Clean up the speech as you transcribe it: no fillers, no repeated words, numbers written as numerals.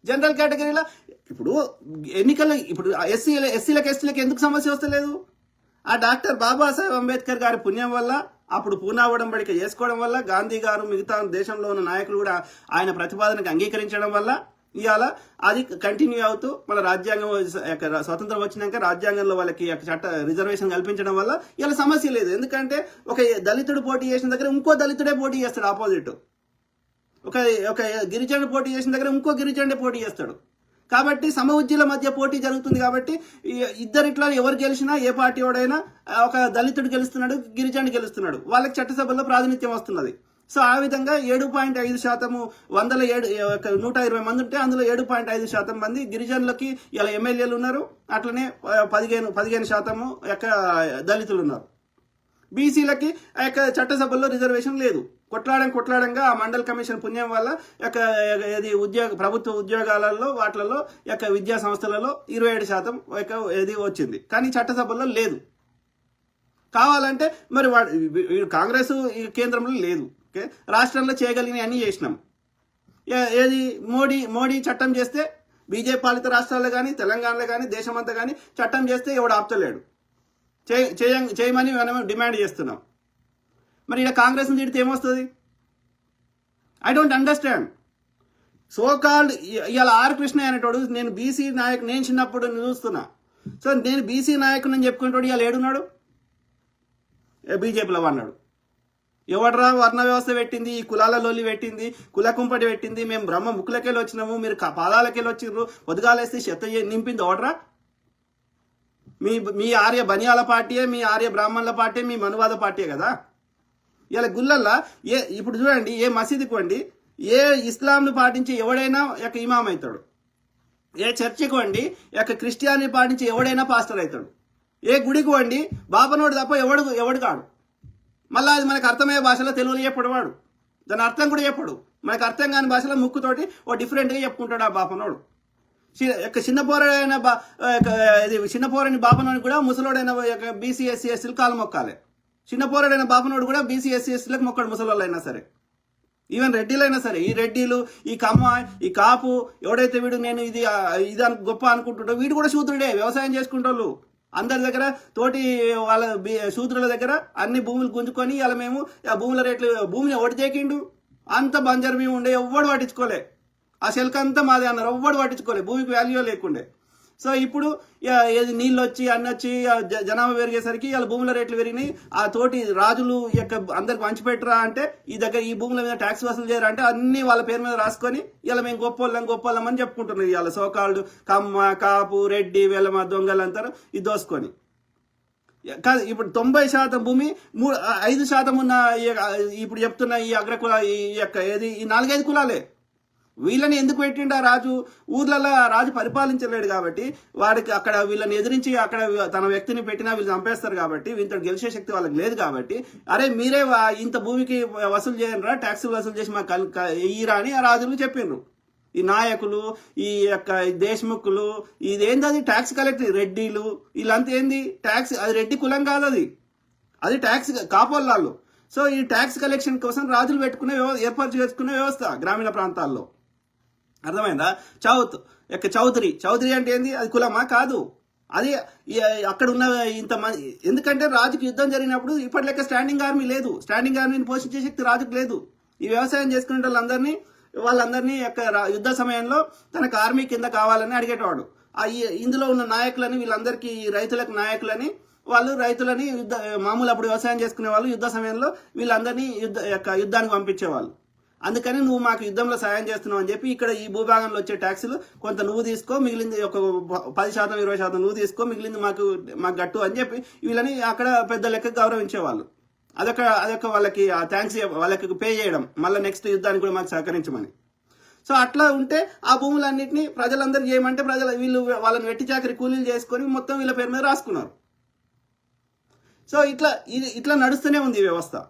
General కేటగిరీలో ఇప్పుడు ఎన్నికల ఇప్పుడు ఎస్సీలకు ఎందుకు సమస్య వస్తలేదు? ఆ డాక్టర్ బాబాసాహెబ్ అంబేద్కర్ గారి పుణ్యం వల్ల, అప్పుడు పూనా ఒడంబడిక చేసుకోవడం వల్ల, గాంధీ గారు మిగతా దేశంలో ఉన్న నాయకులు కూడా ఆయన ప్రతిపాదనకు అంగీకరించడం వల్ల ఇవాళ అది కంటిన్యూ అవుతూ మన రాజ్యాంగం స్వతంత్రం వచ్చినాక రాజ్యాంగంలో వాళ్ళకి చట్ట రిజర్వేషన్ కల్పించడం వల్ల ఇలా సమస్య లేదు. ఎందుకంటే ఒక దళితుడు పోటీ చేసిన దగ్గర ఇంకో దళితుడే పోటీ చేస్తాడు ఆపోజిట్, ఒక గిరిజనుడు పోటీ చేసిన దగ్గర ఇంకో గిరిజనుడే పోటీ చేస్తాడు. కాబట్టి సమఉజ్జీల మధ్య పోటీ జరుగుతుంది. కాబట్టి ఇద్దరిట్లా ఎవరు గెలిచినా ఏ పార్టీ వాడైనా ఒక దళితుడు గెలుస్తున్నాడు, గిరిజనుడు గెలుస్తున్నాడు, వాళ్ళకి చట్టసభల్లో ప్రాతినిధ్యం వస్తున్నది. సో ఆ విధంగా 7.5% 120 మంది ఉంటే అందులో 7.5% మంది గిరిజనులకి ఇలా ఎమ్మెల్యేలు ఉన్నారు. అట్లనే 15% యొక్క దళితులు ఉన్నారు. బీసీలకి ఆ యొక్క చట్టసభల్లో రిజర్వేషన్ లేదు. కొట్లాడంగా ఆ మండల్ కమిషన్ పుణ్యం వల్ల ప్రభుత్వ ఉద్యోగాలలో వాటిలలో విద్యా సంస్థలలో 27% వచ్చింది. కానీ చట్టసభల్లో లేదు. కావాలంటే మరి కాంగ్రెస్ కేంద్రంలో లేదు, రాష్ట్రంలో చేయగలిగిన అన్ని చేసినాం. ఏది మోడీ చట్టం చేస్తే బీజేపీ పాలిత రాష్ట్రాల్లో కానీ తెలంగాణలో కానీ దేశమంతా కానీ చట్టం చేస్తే ఎవడు ఆపుతలేడు, చేయమని మనం డిమాండ్ చేస్తున్నాం. మరి ఇలా కాంగ్రెస్ని తిడితే ఏమొస్తుంది? I don't understand. So called ఇవాళ ఆర్ కృష్ణ అనేటోడు నేను బీసీ నాయకు, నేను చిన్నప్పుడు చూస్తున్నా. సో నేను బీసీ నాయకుడు అని చెప్పుకునేటోడు ఇవాళ ఏడున్నాడు? బీజేపీలో అన్నాడు. ఎవడరా వర్ణ వ్యవస్థ పెట్టింది, ఈ కులాల లోలి పెట్టింది, కుల కుంపటి పెట్టింది, మేము బ్రహ్మ ముక్కులకెళ్ళి వచ్చినాము, మీరు పాదాలకెళ్ళి వచ్చిర్రు, పొద్దుగాలేస్తే చెత్త నింపింది ఎవడరా? మీ ఆర్య బనియాల పార్టీయే, మీ ఆర్య బ్రాహ్మణుల పార్టీ, మీ మనువాద పార్టీయే కదా. ఇలా గుళ్ళల్లా ఇప్పుడు చూడండి, ఏ మసీదుకు వండి ఏ ఇస్లాంను పాటించి ఎవడైనా ఇమాం అవుతాడు, ఏ చర్చికి వండి క్రిస్టియాని పాటించి ఎవడైనా పాస్టర్ అవుతాడు, ఏ గుడికి వండి బాపనోడు తప్ప ఎవడు కాడు. మళ్ళీ అది మనకు అర్థమయ్యే భాషలో తెలుగులో చెప్పడు, వాడు దాని అర్థం కూడా చెప్పడు. మనకు అర్థం కాని భాషలో ముక్కుతోటి డిఫరెంట్గా చెప్పుకుంటాడు ఆ బాపనోడు. చిన్నపోరని బాపనోడిని కూడా ముసలోడైన బీసీ ఎస్సీ ఎస్సీలు కాలు మొక్కాలి. చిన్నపోరడైన బాపనోడు కూడా బీసీ ఎస్సీ ఎస్సీలకు మొక్కడు, ముసలోళ్ళు అయినా సరే, ఈవెన్ రెడ్డిలైనా సరే. ఈ రెడ్డిలు, ఈ కమ్మ, ఈ కాపు ఎవడైతే వీడు నేను ఇది గొప్ప అనుకుంటుంటో వీడు కూడా శూద్రుడే, వ్యవసాయం చేసుకుంటోళ్ళు. అందరి దగ్గర తోటి వాళ్ళ శూద్రుల దగ్గర అన్ని భూములు గుంజుకొని ఇలా మేము భూముల రేట్లు, భూమిని ఎవడు చేకిండు, అంత బంజర్ మేము ఉండే, ఎవ్వడు పట్టించుకోలే. ఆ సెల్క్ అంతా మాదే అన్నారు, ఎవ్వడు పట్టించుకోలే, భూమికి వాల్యూ లేకుండే. సో ఇప్పుడు ఏది నీళ్ళు వచ్చి అన్ని వచ్చి జనాభా పెరిగేసరికి ఇలా భూముల రేట్లు పెరిగినాయి. ఆ తోటి రాజులు అందరికి పంచిపెట్టరా అంటే ఈ భూముల మీద ట్యాక్స్ వసూలు చేయరా అంటే అన్ని వాళ్ళ పేరు మీద రాసుకొని ఇలా మేము గొప్పవాళ్ళం అని చెప్పుకుంటున్నారు. ఇవాళ సోకాళ్ళు కమ్మ, కాపు, రెడ్డి, వెలమ, దొంగలంతారు ఇది దోసుకొని. కాదు, ఇప్పుడు 90% భూమి 5% ఉన్న ఇప్పుడు చెప్తున్న ఈ అగ్రకుల ఈ 4-5 కులాలే. వీళ్ళని ఎందుకు పెట్టిండు ఆ రాజు? ఊర్లలో రాజు పరిపాలించలేడు కాబట్టి వాడికి అక్కడ వీళ్ళని ఎదిరించి అక్కడ తన వ్యక్తిని పెట్టినా వీళ్ళు చంపేస్తారు కాబట్టి వీళ్ళతో గెలిచే శక్తి వాళ్ళకి లేదు కాబట్టి అరే మీరే ఇంత భూమికి వసూలు చేయరా, ట్యాక్సులు వసూలు చేసి మాకు ఇయ్యరా అని ఆ రాజులు చెప్పిండ్రు. ఈ నాయకులు, ఈ దేశముఖులు, ఇదేంది ట్యాక్స్ కలెక్టర్ రెడ్డిలు, వీళ్ళంతా ఏంది ట్యాక్స్, అది రెడ్డి కులం కాదు, అది ట్యాక్స్ కాపోళ్ళు. సో ఈ ట్యాక్స్ కలెక్షన్ కోసం రాజులు ఏర్పాటు చేసుకునే వ్యవస్థ గ్రామీణ ప్రాంతాల్లో. అర్థమైందా? చౌదరి అంటే ఏంది? అది కులమా? కాదు. అది అక్కడ ఉన్న ఇంతమంది, ఎందుకంటే రాజుకి యుద్ధం జరిగినప్పుడు ఇప్పటి లెక్క స్టాండింగ్ ఆర్మీ లేదు, స్టాండింగ్ ఆర్మీని పోషించే శక్తి రాజుకు లేదు. ఈ వ్యవసాయం చేసుకునే వాళ్ళందరినీ యుద్ధ సమయంలో తనకు ఆర్మీ కింద కావాలని అడిగేటవాడు. ఇందులో ఉన్న నాయకులని, వీళ్ళందరికీ రైతులకు నాయకులని, వాళ్ళు రైతులని మామూలు అప్పుడు వ్యవసాయం చేసుకునే వాళ్ళు యుద్ధ సమయంలో వీళ్ళందరినీ యుద్ధానికి పంపించేవాళ్ళు. అందుకని నువ్వు మాకు యుద్ధంలో సాయం చేస్తున్నావు అని చెప్పి ఇక్కడ ఈ భూభాగంలో వచ్చే ట్యాక్సులు కొంత నువ్వు తీసుకో, మిగిలింది ఒక 10% 20% నువ్వు తీసుకో, మిగిలింది మాకు గట్టు అని చెప్పి వీళ్ళని అక్కడ పెద్ద లెక్క గౌరవించేవాళ్ళు. అదొక వాళ్ళకి థ్యాంక్స్, వాళ్ళకి పే చేయడం, మళ్ళీ నెక్స్ట్ యుద్ధానికి కూడా మాకు సహకరించమని. సో అట్లా ఉంటే ఆ భూములన్నింటినీ ప్రజలందరూ చేయమంటే వీళ్ళు వాళ్ళని వెట్టి చాకరి కూలీలు చేసుకొని మొత్తం వీళ్ళ పేరు మీద రాసుకున్నారు. సో ఇట్లా నడుస్తూనే ఉంది ఈ వ్యవస్థ.